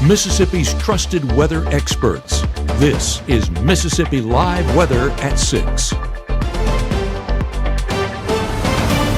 Mississippi's trusted weather experts. This is Mississippi Live Weather at 6.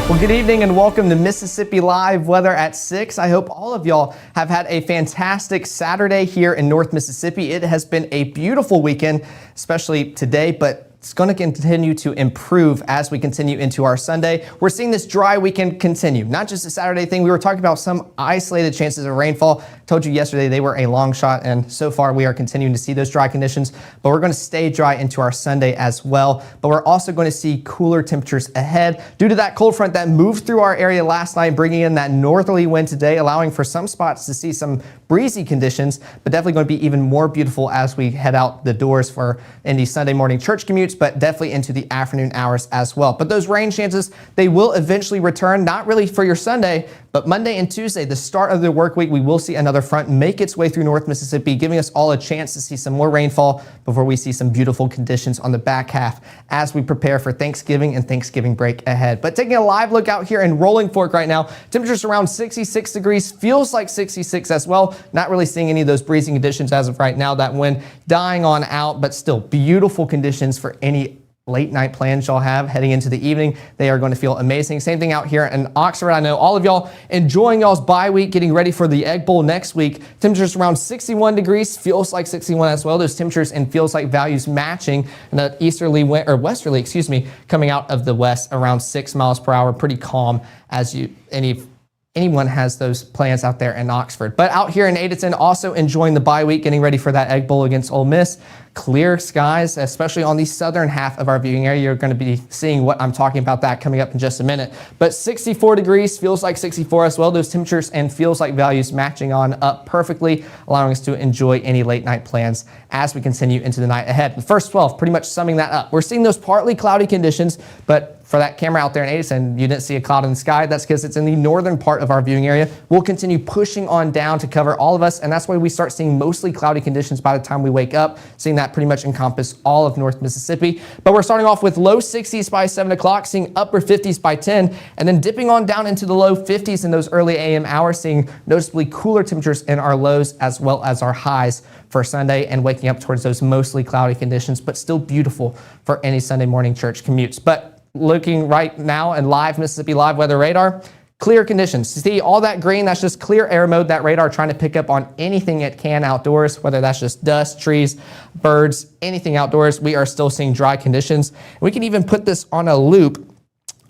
Well, good evening and welcome to Mississippi Live Weather at 6. I hope all of y'all have had a fantastic Saturday here in North Mississippi. It has been a beautiful weekend, especially today, but it's going to continue to improve as we continue into our Sunday. We're seeing this dry weekend continue, not just a Saturday thing. We were talking about some isolated chances of rainfall. Told you yesterday they were a long shot, and so far we are continuing to see those dry conditions, but we're going to stay dry into our Sunday as well. But we're also going to see cooler temperatures ahead due to that cold front that moved through our area last night, bringing in that northerly wind today, allowing for some spots to see some breezy conditions, but definitely going to be even more beautiful as we head out the doors for any Sunday morning church commutes, but definitely into the afternoon hours as well. But those rain chances, they will eventually return, not really for your Sunday, but Monday and Tuesday, the start of the work week, we will see another front make its way through North Mississippi, giving us all a chance to see some more rainfall before we see some beautiful conditions on the back half as we prepare for Thanksgiving and Thanksgiving break ahead. But taking a live look out here in Rolling Fork right now, temperatures around 66 degrees, feels like 66 as well. Not really seeing any of those breezy conditions as of right now. That wind dying on out, but still beautiful conditions for any late night plans y'all have heading into the evening. They are going to feel amazing. Same thing out here in Oxford. I know all of y'all enjoying y'all's bye week, getting ready for the Egg Bowl next week. Temperatures around 61 degrees, feels like 61 as well. Those temperatures and feels like values matching, and that westerly, coming out of the west around 6 miles per hour. Pretty calm as anyone has those plans out there in Oxford. But out here in Adenton, also enjoying the bye week, getting ready for that Egg Bowl against Ole Miss. Clear skies, especially on the southern half of our viewing area. You're going to be seeing what I'm talking about that coming up in just a minute. But 64 degrees, feels like 64 as well. Those temperatures and feels like values matching on up perfectly, allowing us to enjoy any late night plans as we continue into the night ahead. The first 12, pretty much summing that up. We're seeing those partly cloudy conditions, but for that camera out there in Adenton, you didn't see a cloud in the sky. That's because it's in the northern part of our viewing area. We'll continue pushing on down to cover all of us, and that's why we start seeing mostly cloudy conditions by the time we wake up, seeing that pretty much encompass all of North Mississippi. But we're starting off with low 60s by 7 o'clock, seeing upper 50s by 10, and then dipping on down into the low 50s in those early AM hours, seeing noticeably cooler temperatures in our lows as well as our highs for Sunday, and waking up towards those mostly cloudy conditions, but still beautiful for any Sunday morning church commutes. But looking right now in live Mississippi Live Weather Radar, clear conditions. See all that green, that's just clear air mode, that radar trying to pick up on anything it can outdoors, whether that's just dust, trees, birds, anything outdoors. We are still seeing dry conditions. We can even put this on a loop.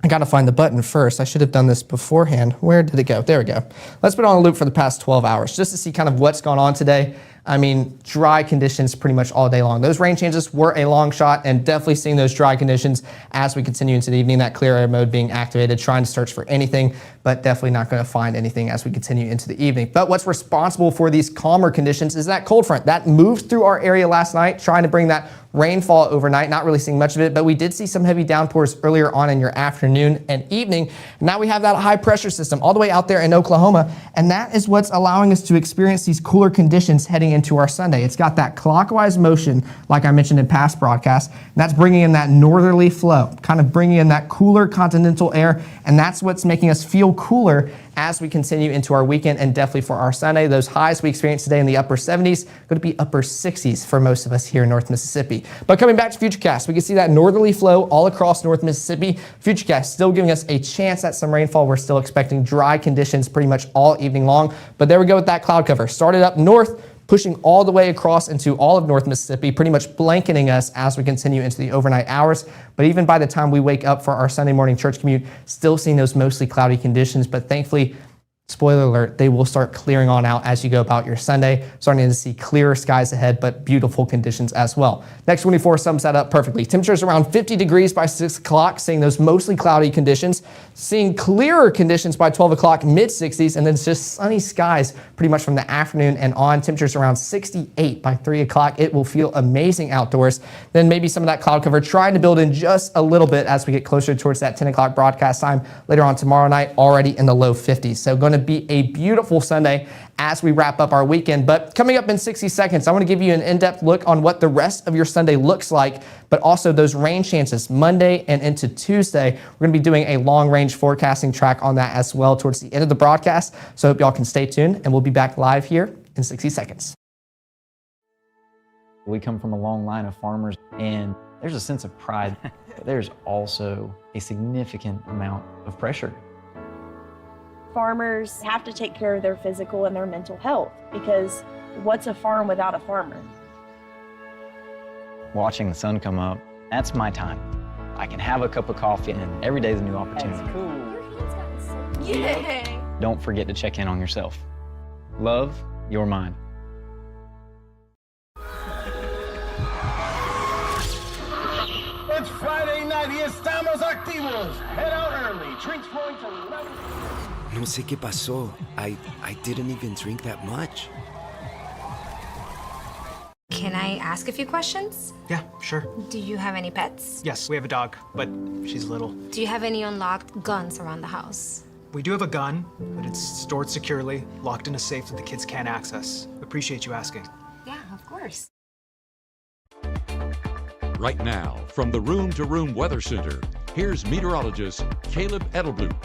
I got to find the button first. I should have done this beforehand. Where did it go? There we go. Let's put it on a loop for the past 12 hours just to see kind of what's gone on today. I mean, dry conditions pretty much all day long. Those rain chances were a long shot, and definitely seeing those dry conditions as we continue into the evening, that clear air mode being activated, trying to search for anything, but definitely not going to find anything as we continue into the evening. But what's responsible for these calmer conditions is that cold front that moved through our area last night, trying to bring that rainfall overnight. Not really seeing much of it, but we did see some heavy downpours earlier on in your afternoon and evening. Now we have that high pressure system all the way out there in Oklahoma, and that is what's allowing us to experience these cooler conditions heading into our Sunday. It's got that clockwise motion, like I mentioned in past broadcasts, and that's bringing in that northerly flow, kind of bringing in that cooler continental air, and that's what's making us feel cooler as we continue into our weekend, and definitely for our Sunday. Those highs we experienced today in the upper 70s, going to be upper 60s for most of us here in North Mississippi. But coming back to Futurecast, we can see that northerly flow all across North Mississippi. Futurecast still giving us a chance at some rainfall. We're still expecting dry conditions pretty much all evening long. But there we go with that cloud cover. Started up north, pushing all the way across into all of North Mississippi, pretty much blanketing us as we continue into the overnight hours. But even by the time we wake up for our Sunday morning church commute, still seeing those mostly cloudy conditions. But thankfully, spoiler alert, they will start clearing on out as you go about your Sunday, starting to see clearer skies ahead, but beautiful conditions as well. Next 24 sums that up perfectly. Temperatures around 50 degrees by 6 o'clock, seeing those mostly cloudy conditions, seeing clearer conditions by 12 o'clock, mid 60s, and then it's just sunny skies pretty much from the afternoon and on. Temperatures around 68 by 3 o'clock. It will feel amazing outdoors. Then maybe some of that cloud cover trying to build in just a little bit as we get closer towards that 10 o'clock broadcast time later on tomorrow night, already in the low 50s. So going to be a beautiful Sunday as we wrap up our weekend. But coming up in 60 seconds, I want to give you an in-depth look on what the rest of your Sunday looks like, but also those rain chances Monday and into Tuesday. We're going to be doing a long-range forecasting track on that as well towards the end of the broadcast. So I hope y'all can stay tuned, and we'll be back live here in 60 seconds. We come from a long line of farmers, and there's a sense of pride, but there's also a significant amount of pressure. Farmers have to take care of their physical and their mental health, because what's a farm without a farmer? Watching the sun come up, that's my time. I can have a cup of coffee, and every day's a new opportunity. That's cool. Your hand's gotten so Yay! Don't forget to check in on yourself. Love your mind. It's Friday night y estamos activos. Head out early. Drinks flowing to 11. No sé qué pasó. I didn't even drink that much. Can I ask a few questions? Yeah, sure. Do you have any pets? Yes, we have a dog, but she's little. Do you have any unlocked guns around the house? We do have a gun, but it's stored securely, locked in a safe that the kids can't access. Appreciate you asking. Yeah, of course. Right now, from the Room to Room Weather Center, here's meteorologist Caleb Edelblut.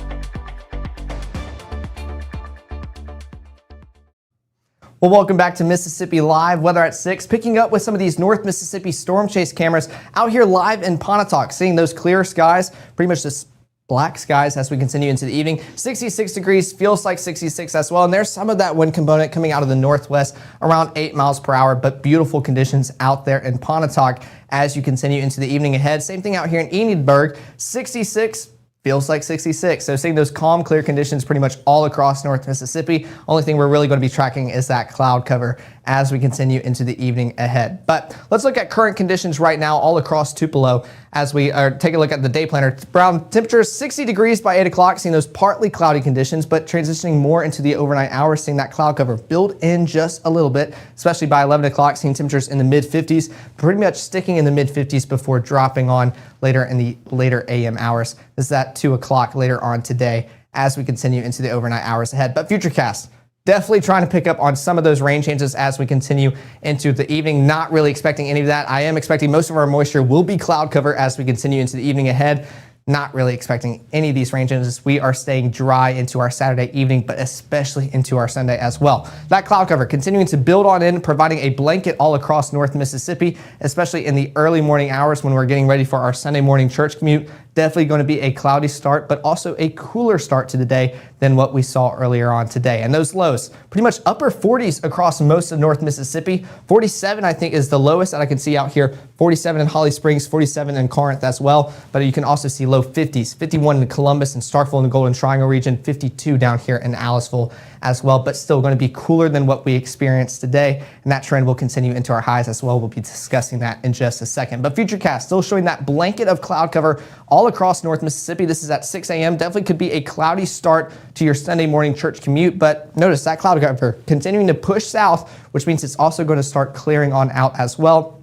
Well, welcome back to Mississippi Live, weather at 6, picking up with some of these North Mississippi storm chase cameras out here live in Pontotoc, seeing those clear skies, pretty much just black skies as we continue into the evening. 66 degrees, feels like 66 as well, and there's some of that wind component coming out of the northwest, around 8 miles per hour, but beautiful conditions out there in Pontotoc as you continue into the evening ahead. Same thing out here in Enidburg, 66. Feels like 66. So seeing those calm, clear conditions pretty much all across North Mississippi. Only thing we're really going to be tracking is that cloud cover as we continue into the evening ahead. But let's look at current conditions right now all across Tupelo as we take a look at the day planner. Around temperatures 60 degrees by 8 o'clock, seeing those partly cloudy conditions, but transitioning more into the overnight hours, seeing that cloud cover build in just a little bit, especially by 11 o'clock, seeing temperatures in the mid 50s, pretty much sticking in the mid 50s before dropping on later in the later AM hours. This is at 2 o'clock later on today as we continue into the overnight hours ahead. But Futurecast, definitely trying to pick up on some of those rain changes as we continue into the evening. Not really expecting any of that. I am expecting most of our moisture will be cloud cover as we continue into the evening ahead. Not really expecting any of these rain changes. We are staying dry into our Saturday evening, but especially into our Sunday as well. That cloud cover continuing to build on in, providing a blanket all across North Mississippi, especially in the early morning hours when we're getting ready for our Sunday morning church commute. Definitely going to be a cloudy start, but also a cooler start to the day than what we saw earlier on today. And those lows, pretty much upper 40s across most of North Mississippi. 47, I think, is the lowest that I can see out here. 47 in Holly Springs, 47 in Corinth as well. But you can also see low 50s, 51 in Columbus and Starkville in the Golden Triangle region, 52 down here in Aliceville as well, but still going to be cooler than what we experienced today. And that trend will continue into our highs as well. We'll be discussing that in just a second. But Futurecast still showing that blanket of cloud cover all across North Mississippi. This is at 6 a.m. Definitely could be a cloudy start to your Sunday morning church commute, but notice that cloud cover continuing to push south, which means it's also going to start clearing on out as well.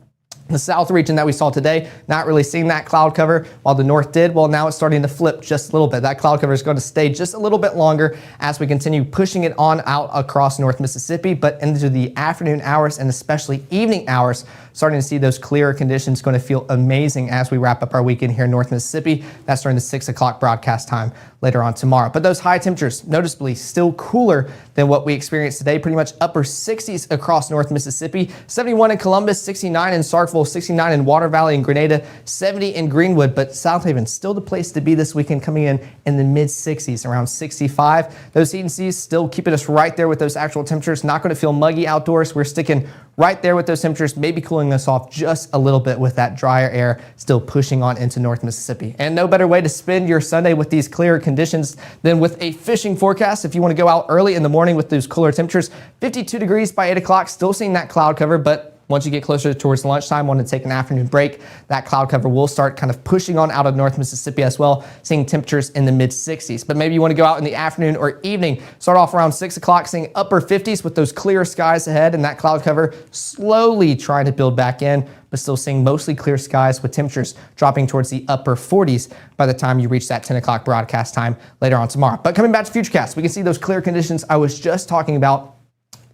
The south region that we saw today, not really seeing that cloud cover, while the north did. Well, now it's starting to flip just a little bit. That cloud cover is going to stay just a little bit longer as we continue pushing it on out across North Mississippi, but into the afternoon hours and especially evening hours, starting to see those clearer conditions. Going to feel amazing as we wrap up our weekend here in North Mississippi. That's during the 6 o'clock broadcast time later on tomorrow. But those high temperatures, noticeably still cooler than what we experienced today. Pretty much upper 60s across North Mississippi. 71 in Columbus, 69 in Starkville, 69 in Water Valley and Grenada, 70 in Greenwood. But South Haven still the place to be this weekend, coming in the mid 60s, around 65. Those heat and seas still keeping us right there with those actual temperatures. Not going to feel muggy outdoors. We're sticking right there with those temperatures, maybe cooling us off just a little bit with that drier air still pushing on into North Mississippi. And no better way to spend your Sunday with these clearer conditions than with a fishing forecast. If you want to go out early in the morning with those cooler temperatures, 52 degrees by 8 o'clock, still seeing that cloud cover, but once you get closer towards lunchtime, want to take an afternoon break, that cloud cover will start kind of pushing on out of North Mississippi as well, seeing temperatures in the mid 60s. But maybe you want to go out in the afternoon or evening, start off around 6 o'clock, seeing upper 50s with those clear skies ahead, and that cloud cover slowly trying to build back in, but still seeing mostly clear skies with temperatures dropping towards the upper 40s by the time you reach that 10 o'clock broadcast time later on tomorrow. But coming back to Futurecast, we can see those clear conditions I was just talking about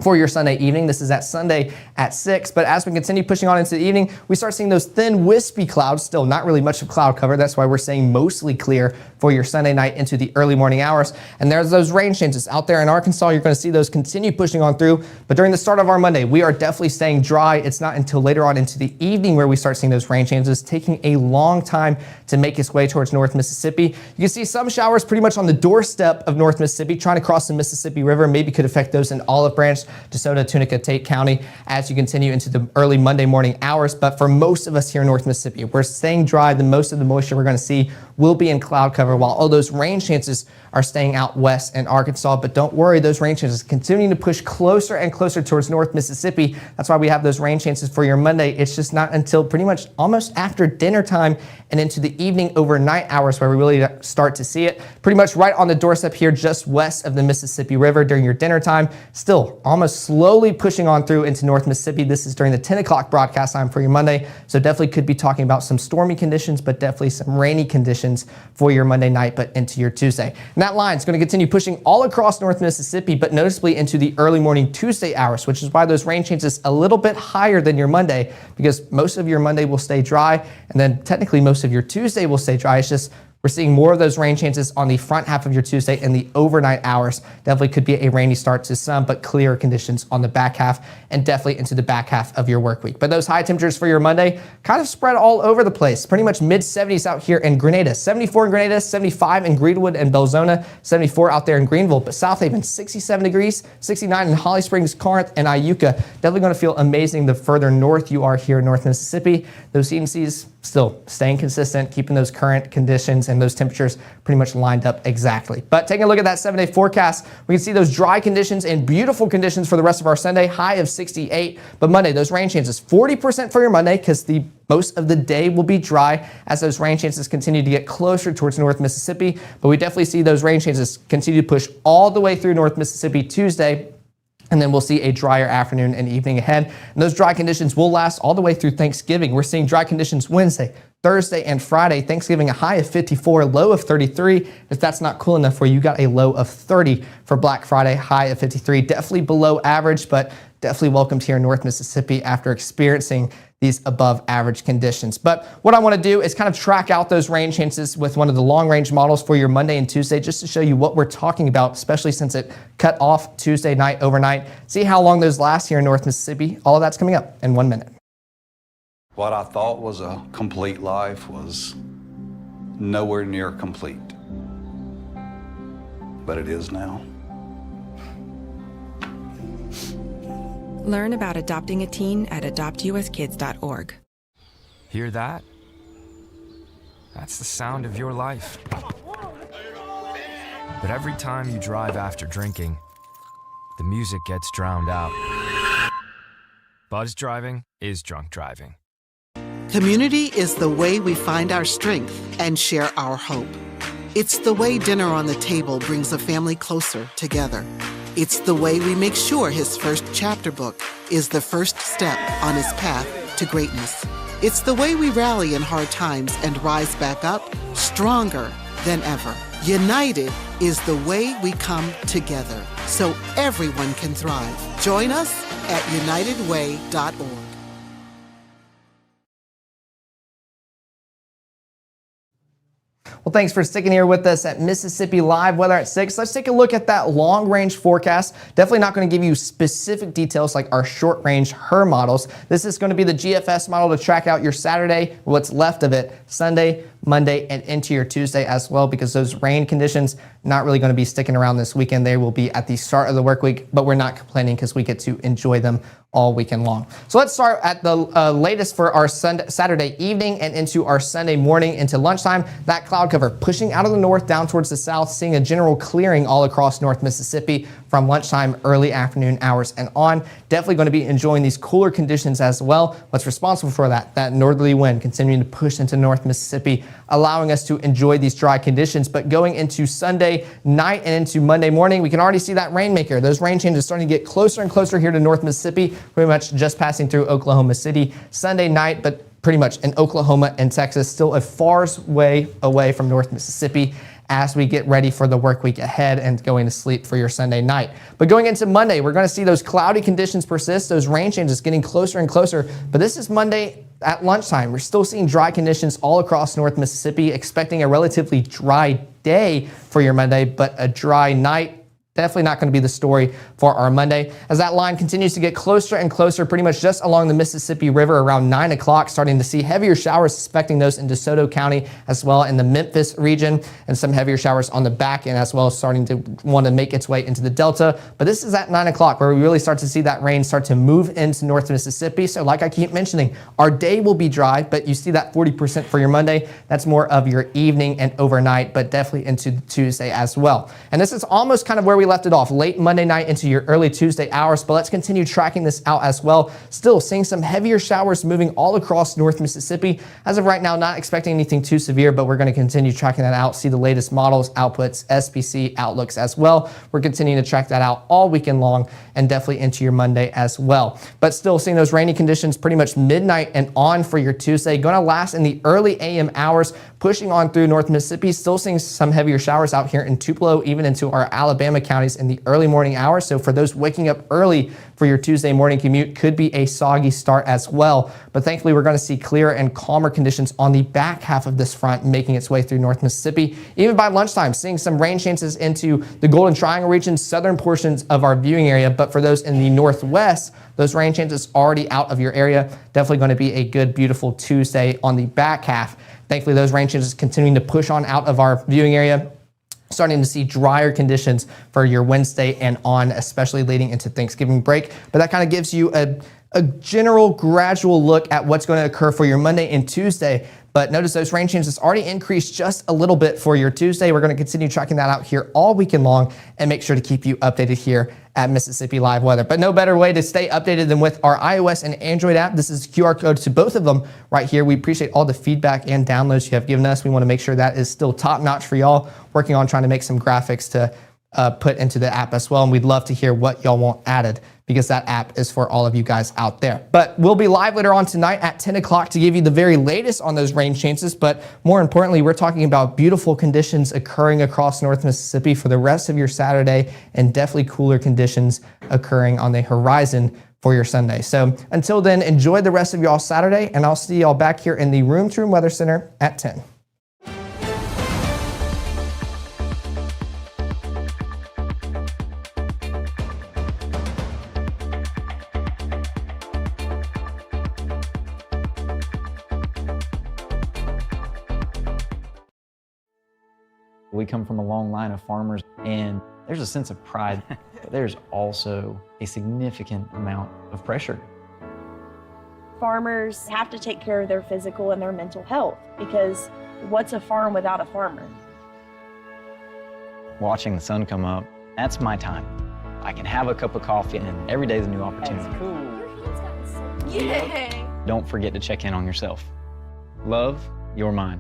for your Sunday evening. This is at Sunday at 6, but as we continue pushing on into the evening, we start seeing those thin wispy clouds, still not really much of cloud cover. That's why we're saying mostly clear for your Sunday night into the early morning hours. And there's those rain chances out there in Arkansas. You're going to see those continue pushing on through, but during the start of our Monday, we are definitely staying dry. It's not until later on into the evening where we start seeing those rain chances, taking a long time to make its way towards North Mississippi. You can see some showers pretty much on the doorstep of North Mississippi, trying to cross the Mississippi River, maybe could affect those in Olive Branch, DeSoto, Tunica, Tate County as you continue into the early Monday morning hours. But for most of us here in North Mississippi, we're staying dry. The most of the moisture we're going to see will be in cloud cover, while all those rain chances are staying out west in Arkansas. But don't worry, those rain chances continuing to push closer and closer towards North Mississippi. That's why we have those rain chances for your Monday. It's just not until pretty much almost after dinner time and into the evening overnight hours where we really start to see it. Pretty much right on the doorstep here, just west of the Mississippi River during your dinner time. Still almost slowly pushing on through into North Mississippi. This is during the 10 o'clock broadcast time for your Monday. So definitely could be talking about some stormy conditions, but definitely some rainy conditions for your Monday night, but into your Tuesday. And that line is going to continue pushing all across North Mississippi, but noticeably into the early morning Tuesday hours, which is why those rain chances a little bit higher than your Monday, because most of your Monday will stay dry, and then technically most of your Tuesday will stay dry. It's just we're seeing more of those rain chances on the front half of your Tuesday in the overnight hours. Definitely could be a rainy start to some, but clearer conditions on the back half and definitely into the back half of your work week. But those high temperatures for your Monday kind of spread all over the place. Pretty much mid 70s out here in Grenada, 74 in Grenada, 75 in Greenwood and Belzona, 74 out there in Greenville, but South Haven, 67 degrees, 69 in Holly Springs, Corinth, and Iuka. Definitely going to feel amazing the further north you are here in North Mississippi. Those CNCs still staying consistent, keeping those current conditions and those temperatures pretty much lined up exactly. But taking a look at that 7-day forecast, we can see those dry conditions and beautiful conditions for the rest of our Sunday, high of 68. But Monday, those rain chances, 40% for your Monday, because the most of the day will be dry as those rain chances continue to get closer towards North Mississippi. But we definitely see those rain chances continue to push all the way through North Mississippi Tuesday. And then we'll see a drier afternoon and evening ahead. And those dry conditions will last all the way through Thanksgiving. We're seeing dry conditions Wednesday, Thursday, and Friday. Thanksgiving, a high of 54, low of 33. If that's not cool enough for you, you got a low of 30 for Black Friday, high of 53. Definitely below average, but definitely welcomed here in North Mississippi after experiencing these above average conditions. But what I want to do is kind of track out those rain chances with one of the long range models for your Monday and Tuesday, just to show you what we're talking about, especially since it cut off Tuesday night overnight. See how long those last here in North Mississippi. All of that's coming up in 1 minute. What I thought was a complete life was nowhere near complete, but it is now. Learn about adopting a teen at adoptuskids.org. Hear that? That's the sound of your life. But every time you drive after drinking, the music gets drowned out. Buzz driving is drunk driving. Community is the way we find our strength and share our hope. It's the way dinner on the table brings a family closer together. It's the way we make sure his first chapter book is the first step on his path to greatness. It's the way we rally in hard times and rise back up stronger than ever. United is the way we come together so everyone can thrive. Join us at unitedway.org. Well, thanks for sticking here with us at Mississippi Live Weather at 6. Let's take a look at that long-range forecast. Definitely not going to give you specific details like our short-range HER models. This is going to be the GFS model to track out your Saturday, what's left of it, Sunday, Monday, and into your Tuesday as well, because those rain conditions not really going to be sticking around this weekend. They will be at the start of the work week, but we're not complaining because we get to enjoy them all weekend long. So let's start at the latest for our Saturday evening and into our Sunday morning into lunchtime. That cloud cover pushing out of the north down towards the south, seeing a general clearing all across North Mississippi from lunchtime, early afternoon hours and on. Definitely going to be enjoying these cooler conditions as well. What's responsible for that? That northerly wind continuing to push into North Mississippi, allowing us to enjoy these dry conditions. But going into Sunday night and into Monday morning, we can already see that rainmaker. Those rain changes starting to get closer and closer here to North Mississippi, pretty much just passing through Oklahoma City Sunday night, but pretty much in Oklahoma and Texas, still a far way away from North Mississippi as we get ready for the work week ahead and going to sleep for your Sunday night. But going into Monday, we're going to see those cloudy conditions persist, those rain changes getting closer and closer. But this is Monday at lunchtime. We're still seeing dry conditions all across North Mississippi, expecting a relatively dry day for your Monday, but a dry night. Definitely not going to be the story for our Monday. As that line continues to get closer and closer, pretty much just along the Mississippi River around 9 o'clock, starting to see heavier showers, expecting those in DeSoto County as well in the Memphis region, and some heavier showers on the back end as well, starting to want to make its way into the Delta. But this is at 9 o'clock where we really start to see that rain start to move into North Mississippi. So like I keep mentioning, our day will be dry, but you see that 40% for your Monday. That's more of your evening and overnight, but definitely into Tuesday as well. And this is almost kind of where we left it off, late Monday night into your early Tuesday hours, but let's continue tracking this out as well. Still seeing some heavier showers moving all across North Mississippi. As of right now, not expecting anything too severe, but we're going to continue tracking that out, see the latest models, outputs, SPC outlooks as well. We're continuing to track that out all weekend long and definitely into your Monday as well. But still seeing those rainy conditions pretty much midnight and on for your Tuesday. Going to last in the early AM hours, pushing on through North Mississippi. Still seeing some heavier showers out here in Tupelo, even into our Alabama counties in the early morning hours. So for those waking up early for your Tuesday morning commute, could be a soggy start as well. But thankfully, we're going to see clearer and calmer conditions on the back half of this front making its way through North Mississippi. Even by lunchtime, seeing some rain chances into the Golden Triangle region, southern portions of our viewing area. But for those in the northwest, those rain chances already out of your area. Definitely going to be a good, beautiful Tuesday on the back half. Thankfully, those rain changes continuing to push on out of our viewing area. Starting to see drier conditions for your Wednesday and on, especially leading into Thanksgiving break. But that kind of gives you a general gradual look at what's going to occur for your Monday and Tuesday. But notice those rain changes already increased just a little bit for your Tuesday. We're going to continue tracking that out here all weekend long and make sure to keep you updated here at Mississippi Live Weather. But no better way to stay updated than with our iOS and Android app. This is QR code to both of them right here. We appreciate all the feedback and downloads you have given us. We want to make sure that is still top notch for y'all. Working on trying to make some graphics to put into the app as well. And we'd love to hear what y'all want added, because that app is for all of you guys out there. But we'll be live later on tonight at 10 o'clock to give you the very latest on those rain chances. But more importantly, we're talking about beautiful conditions occurring across North Mississippi for the rest of your Saturday, and definitely cooler conditions occurring on the horizon for your Sunday. So until then, enjoy the rest of y'all Saturday, and I'll see y'all back here in the Room to Room Weather Center at 10. We come from a long line of farmers, and there's a sense of pride, but there's also a significant amount of pressure. Farmers have to take care of their physical and their mental health, because what's a farm without a farmer? Watching the sun come up, that's my time. I can have a cup of coffee, and every day is a new opportunity. That's cool. Your hand's gotten so... Yay! Don't forget to check in on yourself. Love your mind.